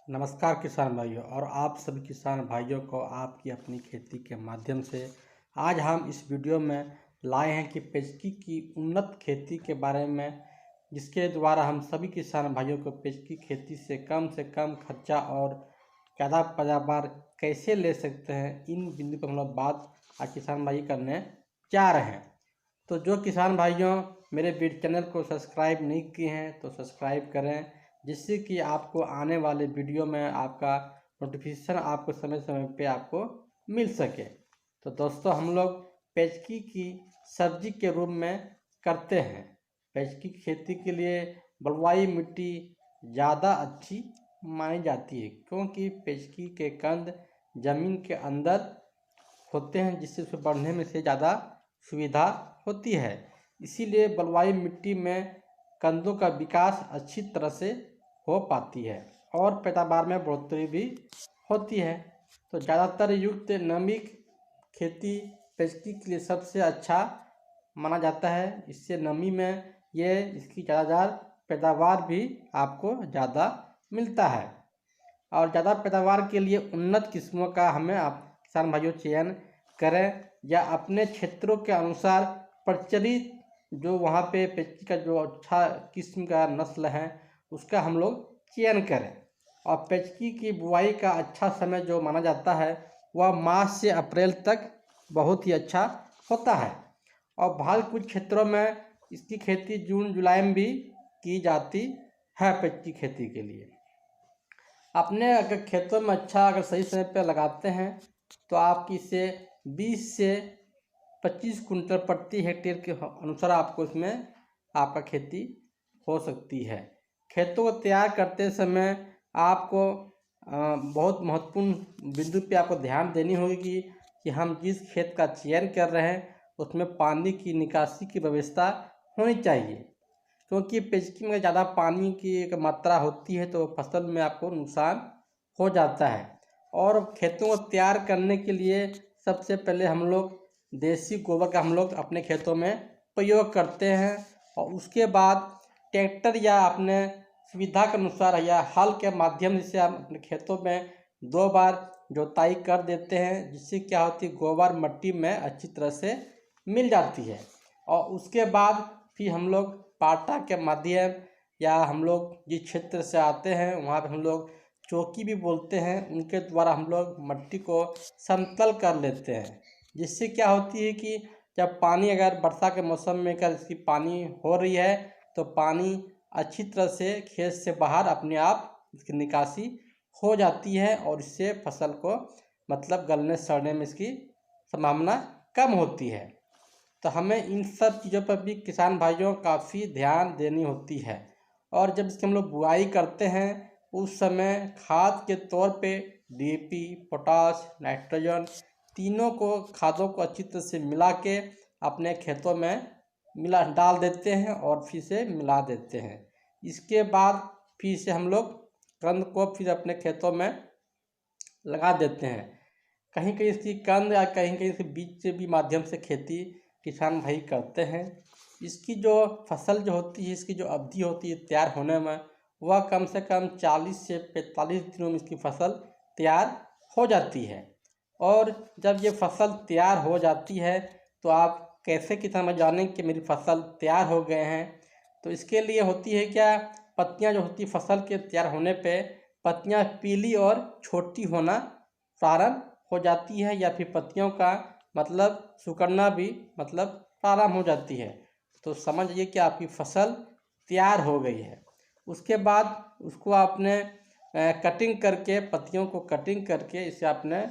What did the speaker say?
नमस्कार किसान भाइयों और आप सभी किसान भाइयों को आपकी अपनी खेती के माध्यम से आज हम इस वीडियो में लाए हैं कि पेचकी की उन्नत खेती के बारे में, जिसके द्वारा हम सभी किसान भाइयों को पेचकी खेती से कम खर्चा और ज़्यादा पैदावार कैसे ले सकते हैं, इन बिंदु पर हम लोग बात आज किसान भाई करने जा रहे हैं। तो जो किसान भाइयों मेरे वीडियो चैनल को सब्सक्राइब नहीं किए हैं तो सब्सक्राइब करें, जिससे कि आपको आने वाले वीडियो में आपका नोटिफिकेशन आपको समय समय पे आपको मिल सके। तो दोस्तों, हम लोग पेचकी की सब्जी के रूप में करते हैं। पेचकी की खेती के लिए बलुआई मिट्टी ज़्यादा अच्छी मानी जाती है, क्योंकि पेचकी के कंद ज़मीन के अंदर होते हैं, जिससे उसे बढ़ने में से ज़्यादा सुविधा होती है। इसीलिए बलुआई मिट्टी में कंदों का विकास अच्छी तरह से हो पाती है और पैदावार में बढ़ोतरी भी होती है। तो ज़्यादातर युक्त नमी खेती पेचकी के लिए सबसे अच्छा माना जाता है। इससे नमी में इसकी ज़्यादा पैदावार भी आपको ज़्यादा मिलता है और ज़्यादा पैदावार के लिए उन्नत किस्मों का हमें आप किसान भाइयों चयन करें, या अपने क्षेत्रों के अनुसार प्रचलित जो वहाँ पे पेचकी का जो अच्छा किस्म का नस्ल है उसका हम लोग चयन करें। और पेचकी की बुआई का अच्छा समय जो माना जाता है वह मार्च से अप्रैल तक बहुत ही अच्छा होता है। और भारत कुछ क्षेत्रों में इसकी खेती जून जुलाई में भी की जाती है। पेचकी खेती के लिए अपने अगर खेतों में अगर सही समय पर लगाते हैं तो आपकी इसे 20 से 25 कुंटल प्रति हेक्टेयर के अनुसार आपको इसमें आपका खेती हो सकती है। खेतों को तैयार करते समय आपको बहुत महत्वपूर्ण बिंदु पे आपको ध्यान देनी होगी कि हम जिस खेत का चयन कर रहे हैं उसमें पानी की निकासी की व्यवस्था होनी चाहिए, क्योंकि पेचकी में ज़्यादा पानी की एक मात्रा होती है तो फसल में आपको नुकसान हो जाता है। और खेतों को तैयार करने के लिए सबसे पहले हम लोग देसी गोबर का हम लोग अपने खेतों में प्रयोग करते हैं और उसके बाद ट्रैक्टर या अपने सुविधा के अनुसार या हल के माध्यम से हम अपने खेतों में 2 बार जोताई कर देते हैं, जिससे क्या होती है गोबर मिट्टी में अच्छी तरह से मिल जाती है। और उसके बाद फिर हम लोग पाटा के माध्यम या हम लोग जिस क्षेत्र से आते हैं वहाँ पर हम लोग चौकी भी बोलते हैं, उनके द्वारा हम लोग मिट्टी को समतल कर लेते हैं, जिससे क्या होती है कि जब पानी अगर वर्षा के मौसम में अगर इसकी पानी हो रही है तो पानी अच्छी तरह से खेत से बाहर अपने आप इसकी निकासी हो जाती है और इससे फसल को मतलब गलने सड़ने में इसकी संभावना कम होती है। तो हमें इन सब चीज़ों पर भी किसान भाइयों काफ़ी ध्यान देनी होती है। और जब इसकी हम लोग बुआई करते हैं उस समय खाद के तौर पे DAP, पोटाश, नाइट्रोजन तीनों को खादों को अच्छी तरह से मिला के अपने खेतों में डाल देते हैं और फिर से मिला देते हैं। इसके बाद फिर से हम लोग कंद को फिर अपने खेतों में लगा देते हैं। कहीं कहीं इसकी कंद या कहीं कहीं इसके बीज से भी माध्यम से खेती किसान भाई करते हैं। इसकी जो फसल जो होती है, इसकी जो अवधि होती है तैयार होने में, वह कम से कम 40 से 45 दिनों में इसकी फसल तैयार हो जाती है। और जब ये फसल तैयार हो जाती है तो आप कैसे किसान जानें कि मेरी फसल तैयार हो गए हैं, तो इसके लिए होती है क्या, पत्तियां जो होती फसल के तैयार होने पे पत्तियां पीली और छोटी होना प्रारंभ हो जाती है, या फिर पत्तियों का मतलब सिकुड़ना भी मतलब प्रारंभ हो जाती है, तो समझिए कि आपकी फसल तैयार हो गई है। उसके बाद उसको आपने कटिंग करके पत्तियों को कटिंग करके इसे आपने